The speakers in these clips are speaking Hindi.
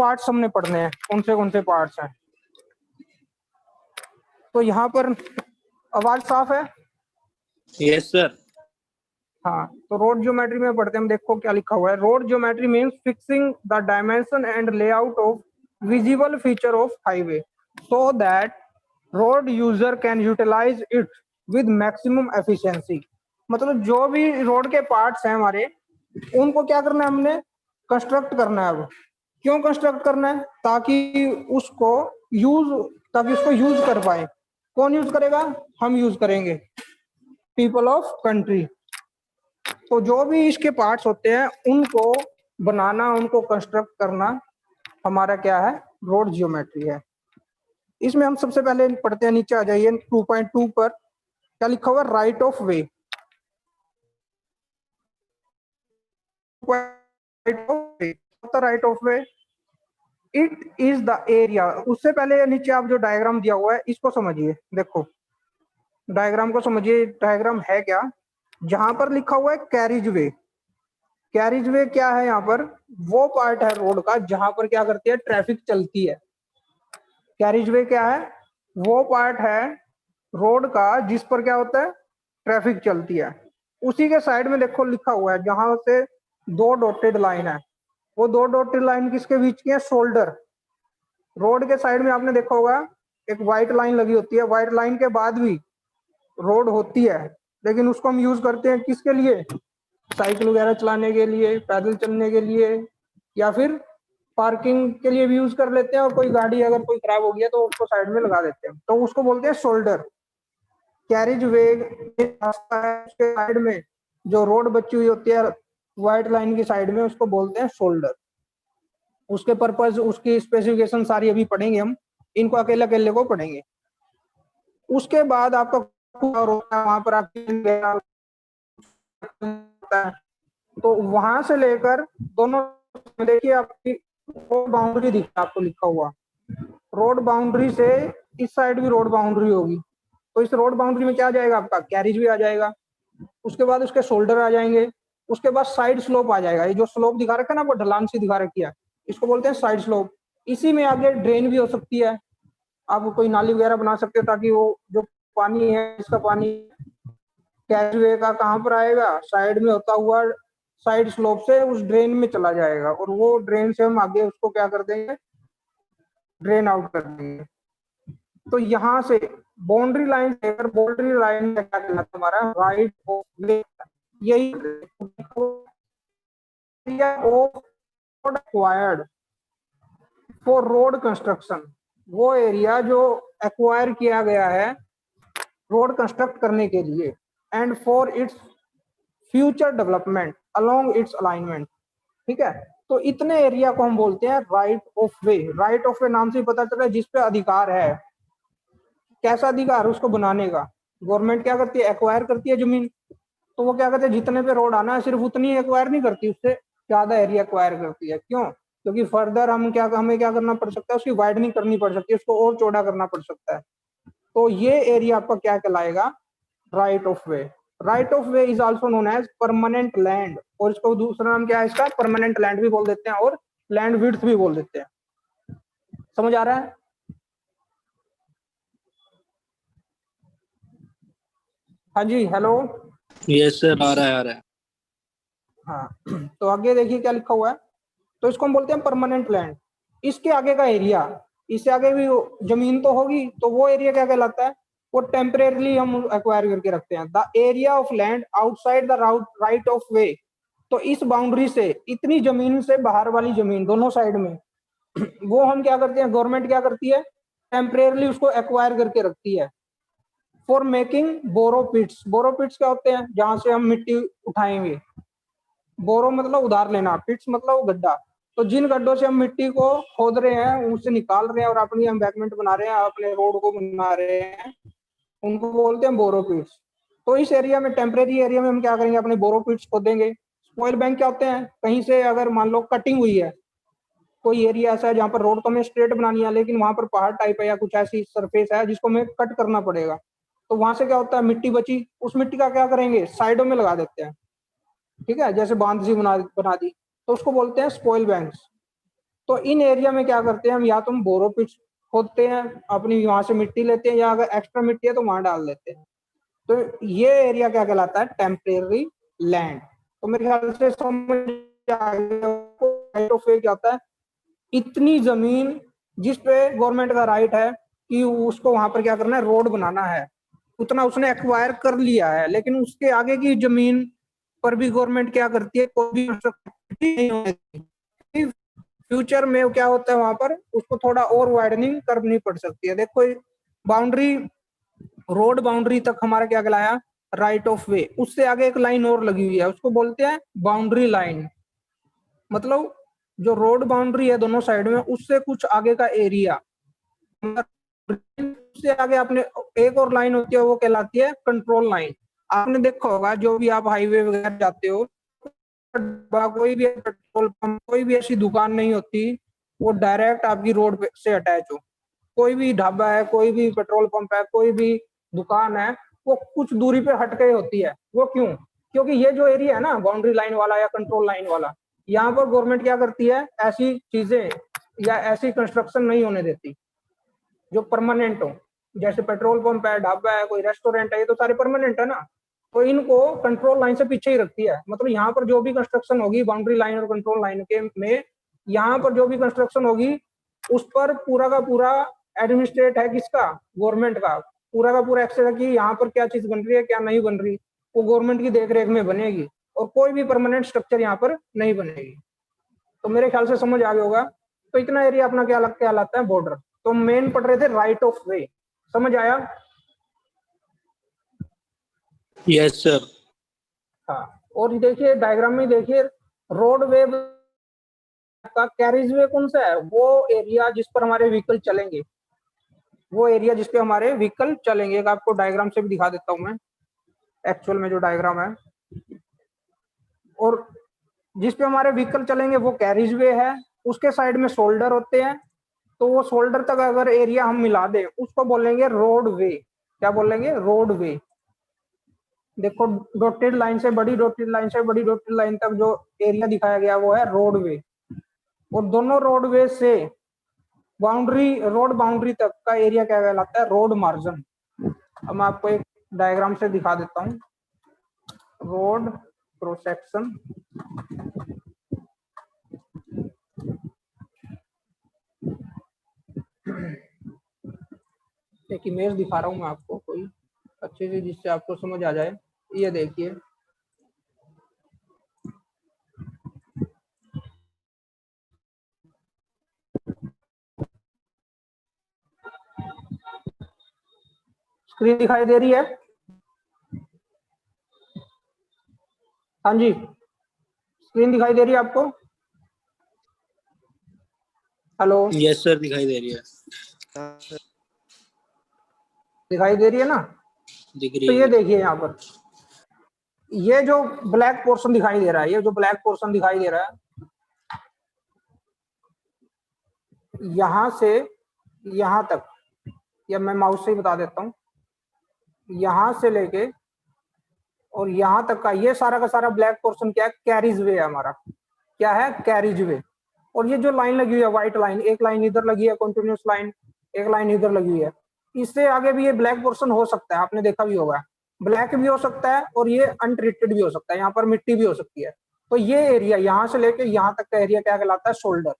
पार्ट्स हमने पढ़ने हैं, कौन से पार्ट्स हैं। तो यहाँ पर आवाज साफ है? Yes sir. हाँ, तो रोड ज्योमेट्री में पढ़ते हैं हम। देखो क्या लिखा हुआ है, road geometry means fixing the dimension and layout of visible feature of highway so that road user can utilise it with maximum efficiency. मतलब जो भी रोड के पार्ट्स हैं हमारे, उनको क्या करना है हमने, कंस्ट्रक्ट करना है। अब क्यों कंस्ट्रक्ट करना है? ताकि उसको यूज कर पाए। कौन यूज करेगा? हम यूज करेंगे, पीपल ऑफ कंट्री। तो जो भी इसके पार्ट्स होते हैं उनको बनाना, उनको कंस्ट्रक्ट करना हमारा क्या है, रोड जियोमेट्री है। इसमें हम सबसे पहले पढ़ते हैं, नीचे आ जाइए 2.2 पर क्या लिखा हुआ है, right of way. Right of way, it is the area. उससे पहले नीचे आप जो डायग्राम दिया हुआ है इसको समझिए। देखो डायग्राम को समझिए, डायग्राम है क्या, जहां पर लिखा हुआ है कैरिज वे। कैरिज वे क्या है? यहाँ पर वो पार्ट है रोड का जहां पर क्या करती है, ट्रैफिक चलती है। कैरिज वे क्या है? वो पार्ट है रोड का जिस पर क्या होता है, ट्रैफिक चलती है। उसी के साइड में देखो लिखा हुआ है, जहां से दो डॉटेड लाइन है, वो दो डॉटेड लाइन किसके बीच की है, शोल्डर। रोड के साइड में आपने देखा होगा एक व्हाइट लाइन लगी होती है, व्हाइट लाइन के बाद भी रोड होती है, लेकिन उसको हम यूज करते हैं किसके लिए, साइकिल वगैरह चलाने के लिए, पैदल चलने के लिए, या फिर पार्किंग के लिए भी यूज कर लेते हैं। और कोई गाड़ी अगर कोई खराब हो गया तो उसको साइड में लगा देते हैं, तो उसको बोलते हैं शोल्डर। कैरिज वे रास्ता है, उसके साइड में जो रोड बची हुई होती है व्हाइट लाइन की साइड में, उसको बोलते हैं शोल्डर। उसके पर्पज, उसकी स्पेसिफिकेशन सारी अभी पढ़ेंगे हम, इनको अकेले अकेले को पढ़ेंगे। उसके बाद आपका वहां पर आप तो वहां से लेकर दोनों देखिए आपकी रोड बाउंड्री दिख रहा है आपको लिखा हुआ, रोड बाउंड्री से इस साइड भी रोड बाउंड्री होगी, तो इस रोड बाउंड्री में क्या आ जाएगा, आपका कैरिज भी आ जाएगा। उसके बाद उसके शोल्डर आ जाएंगे, उसके बाद साइड स्लोप आ जाएगा। ये जो स्लोप दिखा रखा है ना, वो ढलान सी दिखा रखी है, इसको बोलते हैं साइड स्लोप। इसी में आगे ड्रेन भी हो सकती है, आप कोई नाली वगैरह बना सकते हो ताकि वो जो पानी है, इसका पानी कैरिज का कहाँ पर आएगा, साइड में होता हुआ साइड स्लोप से उस ड्रेन में चला जाएगा, और वो ड्रेन से हम आगे उसको क्या कर देंगे, ड्रेन आउट कर देंगे। तो यहाँ से बाउंड्री लाइन लेकर बाउंड्री लाइन क्या कहना हमारा, राइट ऑफ वे। यही एक्वायर्ड फॉर रोड कंस्ट्रक्शन, वो एरिया जो एक्वायर किया गया है रोड कंस्ट्रक्ट करने के लिए, and for its future development along it's alignment. ठीक है, तो इतने एरिया को हम बोलते हैं right of way. Right of वे नाम से ही पता चल रहा है जिस पे अधिकार है। कैसा अधिकार, उसको बनाने का। गवर्नमेंट क्या करती है, एक्वायर करती है जमीन, तो वो क्या करते हैं, जितने पे रोड आना है सिर्फ उतनी एक्वायर नहीं करती, उससे ज्यादा एरिया एक्वायर करती है। क्यों? क्योंकि फर्दर हमें क्या करना पड़ सकता है, उसकी वाइडनिंग करनी पड़ सकती है, उसको और चौड़ा करना पड़ सकता है। तो ये एरिया आपका क्या कहलाएगा, right of way. Right of way is also known as permanent land, और इसको दूसरा नाम क्या है इसका, परमानेंट लैंड भी बोल देते हैं और लैंड विड्थ भी बोल देते हैं। समझ आ रहा है? हाँ जी, हेलो। यस सर, आ रहा है। हाँ, तो आगे देखिए क्या लिखा हुआ है, तो इसको हम बोलते हैं परमानेंट लैंड। इसके आगे का एरिया, इससे आगे भी जमीन तो होगी, तो वो एरिया क्या कहलाता है, वो टेम्परेरली हम एक्वायर करके रखते हैं। The area of land outside the right of वे, तो इस बाउंड्री से, इतनी जमीन से बाहर वाली जमीन दोनों साइड में, वो हम क्या करते हैं, गवर्नमेंट क्या करती है, टेम्परेरली उसको एक्वायर करके रखती है। फॉर मेकिंग बोरोपिट्स, बोरोपिट्स क्या होते हैं, जहां से हम मिट्टी उठाएंगे। बोरो मतलब उधार लेना, पिट्स मतलब गड्ढा। तो जिन गड्ढों से हम मिट्टी को खोद रहे हैं, उनसे निकाल रहे हैं और अपनी एम्बैंकमेंट बना रहे हैं, अपने रोड को बना रहे हैं, उनको बोलते हैं बोरो पिट्स। तो इस एरिया में, टेम्परेरी एरिया में हम क्या करेंगे, अपने बोरो पिट्स खोदेंगे। स्पॉइल बैंक क्या होते हैं, कहीं से अगर मान लो कटिंग हुई है, कोई एरिया ऐसा है जहाँ पर रोड तो हमें स्ट्रेट बनानी है, लेकिन वहां पर पहाड़ टाइप है या कुछ ऐसी सरफेस है जिसको हमें कट करना पड़ेगा, तो वहां से क्या होता है, मिट्टी बची, उस मिट्टी का क्या करेंगे, साइडों में लगा देते हैं। ठीक है, जैसे बांध सी बना दी, तो उसको बोलते हैं स्पॉइल बैंक्स। तो इन एरिया में क्या करते हैं हम, या तो हम बोरो पिच खोदते हैं, अपनी वहां से मिट्टी लेते हैं, या अगर एक्स्ट्रा मिट्टी है तो वहां डाल देते हैं। तो ये एरिया क्या कहलाता है, टेम्परेरी लैंड। तो मेरे ख्याल से समझ आ गया राइट ऑफ वे क्या होता है, इतनी जमीन जिस पे गवर्नमेंट का राइट है कि उसको वहां पर क्या करना है, रोड बनाना है, उतना उसने एक्वायर कर लिया है, लेकिन उसके आगे की जमीन पर भी गवर्नमेंट क्या करती है, कोई भी कंस्ट्रक्शन नहीं होने देती। फ्यूचर में क्या होता है वहां पर, उसको थोड़ा और वाइडनिंग करनी पड़ सकती है। देखो बाउंड्री, रोड बाउंड्री तक हमारा क्या कहलाया, राइट ऑफ वे। उससे आगे एक लाइन और लगी हुई है, उसको बोलते हैं बाउंड्री लाइन। मतलब जो रोड बाउंड्री है दोनों साइड में, उससे कुछ आगे का एरिया, उससे आगे आपने एक और लाइन होती है, वो कहलाती है कंट्रोल लाइन। आपने देखा होगा जो भी आप हाईवे वगैरह जाते हो, कोई भी पेट्रोल पंप, कोई भी ऐसी दुकान नहीं होती वो डायरेक्ट आपकी रोड से अटैच हो। कोई भी ढाबा है, कोई भी पेट्रोल पंप है, कोई भी दुकान है, वो कुछ दूरी पे हट के होती है। वो क्यों? क्योंकि ये जो एरिया है ना बाउंड्री लाइन वाला या कंट्रोल लाइन वाला, यहाँ पर गवर्नमेंट क्या करती है, ऐसी चीजें या ऐसी कंस्ट्रक्शन नहीं होने देती जो परमानेंट हो। जैसे पेट्रोल पंप है, ढाबा है, कोई रेस्टोरेंट है, ये तो सारे परमानेंट है ना। तो इनको कंट्रोल लाइन से पीछे ही रखती है। मतलब यहाँ पर जो भी कंस्ट्रक्शन होगी बाउंड्री लाइन और कंट्रोल लाइन के में, यहाँ पर जो भी कंस्ट्रक्शन होगी उस पर पूरा का पूरा एडमिनिस्ट्रेट है किसका, गवर्नमेंट का। पूरा का पूरा एक्सेस है कि यहाँ पर क्या चीज बन रही है क्या नहीं बन रही, वो गवर्नमेंट की देखरेख में बनेगी, और कोई भी परमानेंट स्ट्रक्चर यहाँ पर नहीं बनेगी। तो मेरे ख्याल से समझ आ गया होगा। तो इतना एरिया अपना क्या कहलाता है, बॉर्डर। तो मेन पढ़ रहे थे राइट ऑफ वे, समझ आया? Yes sir. हाँ, और देखिए डायग्राम में देखिए, रोड वे का कैरिज वे कौन सा है, वो एरिया जिस पर हमारे व्हीकल चलेंगे, वो एरिया जिस पे हमारे व्हीकल चलेंगे। एक आपको डायग्राम से भी दिखा देता हूं मैं, एक्चुअल में जो डायग्राम है, और जिस पे हमारे व्हीकल चलेंगे वो कैरिज वे है। उसके साइड में शोल्डर होते हैं, तो वो शोल्डर तक अगर एरिया हम मिला दें उसको बोलेंगे रोड वे। क्या बोलेंगे, रोड वे। देखो डॉटेड लाइन से बड़ी, डॉटेड लाइन से बड़ी, डॉटेड लाइन तक जो एरिया दिखाया गया वो है रोड वे। और दोनों रोडवे से बाउंड्री, रोड बाउंड्री तक का एरिया क्या कहलाता है, रोड मार्जिन। अब मैं आपको एक डायग्राम से दिखा देता हूँ, रोड क्रॉस सेक्शन। एक इमेज दिखा रहा हूँ मैं आपको कोई अच्छे से, जिससे आपको समझ आ जाए। ये देखिए, स्क्रीन दिखाई दे रही है? हाँ जी, स्क्रीन दिखाई दे रही है आपको? हेलो, यस सर, दिखाई दे रही है। दिखाई दे रही है ना? दिख तो रही ये है। देखिए यहाँ पर, ये जो ब्लैक पोर्शन दिखाई दे रहा है, ये जो ब्लैक पोर्शन दिखाई दे रहा है, यहां से यहां तक, या मैं माउस से ही बता देता हूँ, यहां से लेके और यहां तक का ये सारा का सारा ब्लैक पोर्शन क्या है, कैरिज वे है हमारा। क्या है, कैरिज वे। और ये जो लाइन लगी हुई है व्हाइट लाइन, एक लाइन इधर लगी है कंटिन्यूस लाइन, एक लाइन इधर लगी हुई है, इससे आगे भी ये ब्लैक पोर्शन हो सकता है, आपने देखा भी होगा। ब्लैक भी हो सकता है और ये अनट्रीटेड भी हो सकता है, यहाँ पर मिट्टी भी हो सकती है। तो ये एरिया यहां से लेके यहाँ तक का एरिया क्या कहलाता है, शोल्डर।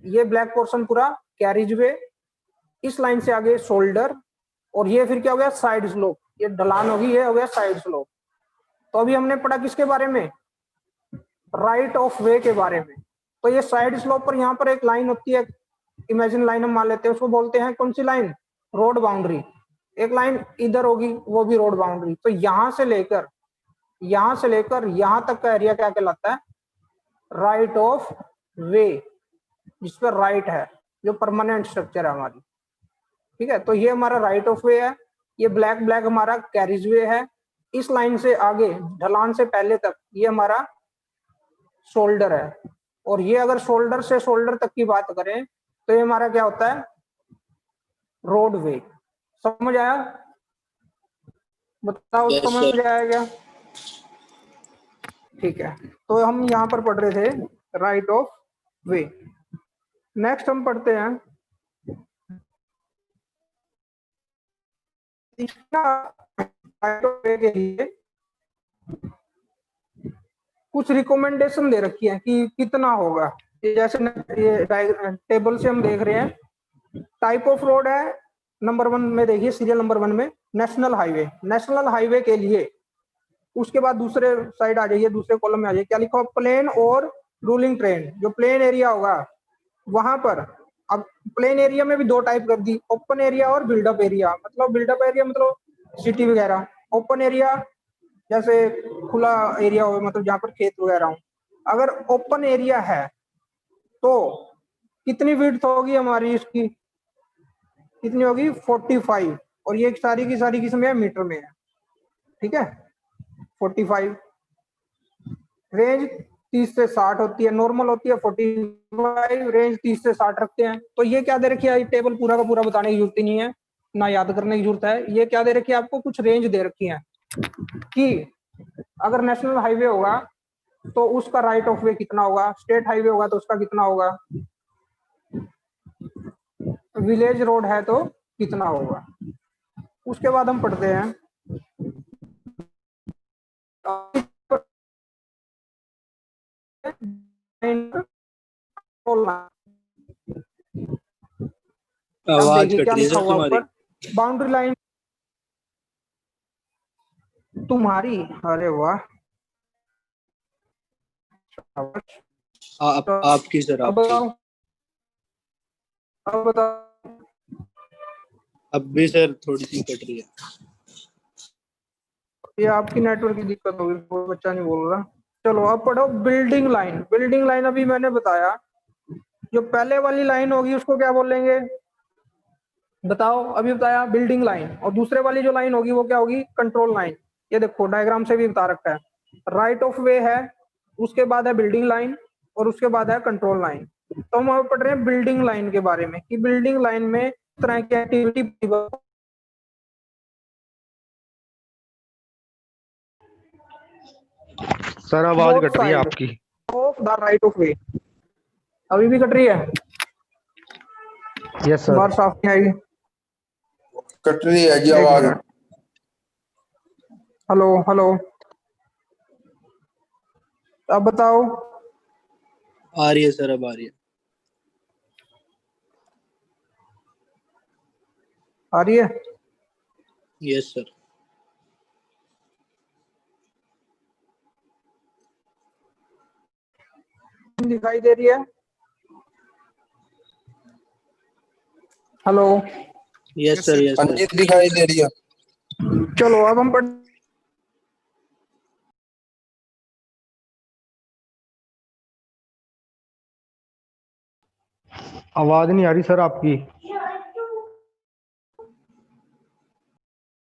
ये ब्लैक पोर्शन पूरा कैरिज वे, इस लाइन से आगे शोल्डर, और ये फिर क्या हो गया, साइड स्लोप। ये ढलान होगी, ये हो गया साइड स्लोप। तो अभी हमने पढ़ा किसके बारे में, राइट ऑफ वे के बारे में। तो ये साइड स्लोप पर यहाँ पर एक लाइन होती है, इमेजिन लाइन हम मान लेते हैं, उसको बोलते हैं कौन सी लाइन, रोड बाउंड्री। एक लाइन इधर होगी, वो भी रोड बाउंड्री। तो यहां से लेकर यहां तक का एरिया क्या कहलाता है, राइट ऑफ वे, जिस पर राइट है, जो परमानेंट स्ट्रक्चर है हमारी। ठीक है, तो ये हमारा राइट ऑफ वे है। ये ब्लैक ब्लैक हमारा कैरिज वे है। इस लाइन से आगे ढलान से पहले तक ये हमारा शोल्डर है। और ये अगर शोल्डर से शोल्डर तक की बात करें तो ये हमारा क्या होता है, रोड वे। समझ आया? बताओ यस समझ सर। आया क्या? ठीक है, तो हम यहाँ पर पढ़ रहे थे राइट ऑफ वे। नेक्स्ट हम पढ़ते हैं इसका right of way के लिए कुछ रिकमेंडेशन दे रखी है कि कितना होगा। ये जैसे ये टेबल से हम देख रहे हैं, टाइप ऑफ रोड है नंबर 1 में, देखिए सीरियल नंबर 1 में नेशनल हाईवे। नेशनल हाईवे के लिए उसके बाद दूसरे साइड आ जाइए, दूसरे कॉलम में आ जाइए, क्या लिखा हो, प्लेन और रूलिंग ट्रेन। जो प्लेन एरिया होगा वहां पर, अब प्लेन एरिया में भी दो टाइप कर दी, ओपन एरिया और बिल्डअप एरिया। मतलब बिल्डअप एरिया मतलब सिटी वगैरह, ओपन एरिया जैसे खुला एरिया हो, मतलब जहां पर खेत वगैरह हो। अगर ओपन एरिया है तो कितनी विड्थ होगी हमारी, इसकी कितनी होगी, 45। और ये सारी की सारी किसमें है, मीटर में है, ठीक है। 45 रेंज 30 से 60 होती है, नॉर्मल होती है 45, रेंज 30 से 60 रखते हैं। तो ये क्या दे रखी है, टेबल पूरा का पूरा बताने की जरूरत ही नहीं है, ना याद करने की जरूरत है। ये क्या दे रखी है आपको, कुछ रेंज दे रखी है कि अगर नेशनल हाईवे होगा तो उसका राइट ऑफ वे कितना होगा, स्टेट हाईवे होगा तो उसका कितना होगा, विलेज रोड है तो कितना होगा। उसके बाद हम पढ़ते हैं अब आवाज देखिए कट क्या रही है लिखा सर हुआ तुम्हारी। ऊपर, बाउंड्री लाइन तुम्हारी, अरे वाह, आप आपकी सर, अब आपकी। बताओ, अब बताओ। अब भी सर थोड़ी सी कट रही है। ये आपकी नेटवर्क की दिक्कत होगी, कोई बच्चा नहीं बोल रहा। चलो अब पढ़ो बिल्डिंग लाइन। बिल्डिंग लाइन अभी मैंने बताया, जो पहले वाली लाइन होगी उसको क्या बोलेंगे, बताओ, अभी बताया बिल्डिंग लाइन। और दूसरे वाली जो लाइन होगी वो क्या होगी, कंट्रोल लाइन। ये देखो डायग्राम से भी बता रखा है, राइट ऑफ वे है, उसके बाद है बिल्डिंग लाइन, और उसके बाद है कंट्रोल लाइन। तो हम अब पढ़ रहे हैं बिल्डिंग लाइन के बारे में कि बिल्डिंग लाइन में किस तरह की एक्टिविटी सर आवाज बोथ कट रही है साइड आपकी। ऑफ द राइट ऑफ वे। अभी भी कट रही है, यस सर। बात साफ नहीं आएगी, कट रही है जी एक आवाज। मिनट। हेलो हेलो, अब बताओ, आ रही है सर, अब आ रही है। आ रही है। Yes sir. दिखाई दे रही है, हेलो। यस सर, यस हाँ सर। जी दिखाई दे रही है। चलो अब हम पढ़, आवाज नहीं आ रही सर आपकी।